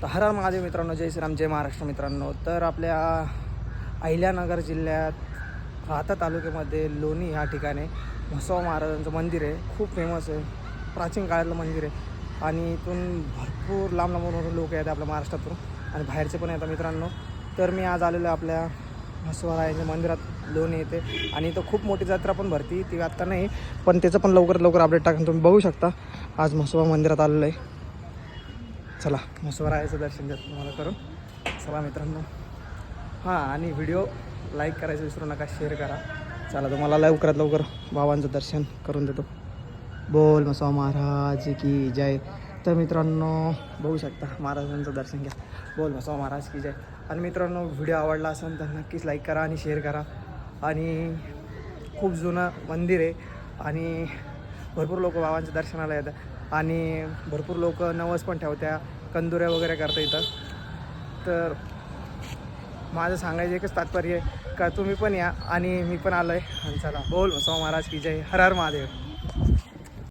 तर हर हर महादेव मित्रांनो, जय श्रीराम, जय महाराष्ट्र मित्रांनो. तर आपल्या अहिल्यानगर जिल्ह्यात राहता तालुक्यामध्ये लोणी या ठिकाणी म्हसोबा महाराजांचं मंदिर आहे. खूप फेमस आहे, प्राचीन काळातलं मंदिर आहे आणि इथून भरपूर लांब लांबून लोक येतात आपल्या महाराष्ट्रातून आणि बाहेरचे पण येतात मित्रांनो. तर मी आज आलेलो आहे आपल्या म्हसोबा मंदिरात लोणी येते आणि इथं खूप मोठी जत्रा पण भरती. ती आत्ता नाही, पण त्याचं पण लवकर अपडेट टाकून तुम्ही बघू शकता. आज म्हसोबा मंदिरात आलेलं आहे. चला म्हसोबा रायाचं दर्शन घेतो तुम्हाला करून. चला मित्रांनो, हां, आणि व्हिडिओ लाईक करायचं विसरू नका, शेअर करा. चला तुम्हाला लवकरात लवकर बाबांचं दर्शन करून देतो. बोल म्हसोबा महाराज की जय. तर मित्रांनो बघू शकता, महाराजांचं दर्शन घ्या. बोल म्हसोबा महाराज की जय. आणि मित्रांनो, व्हिडिओ आवडला असेल तर नक्कीच लाईक करा आणि शेअर करा. आणि खूप जुनं मंदिर आहे आणि भरपूर लोक बाबांच्या दर्शनाला येतात आणि भरपूर लोक नवस पण ठेवत्या, कंदुऱ्या वगैरे करता येतात. तर माझं सांगायचं एकच तात्पर्य आहे का तुम्ही पण या आणि मी पण आलो आहे. आणि चला, बोल म्हसोबा महाराज की जय. हर हर महादेव.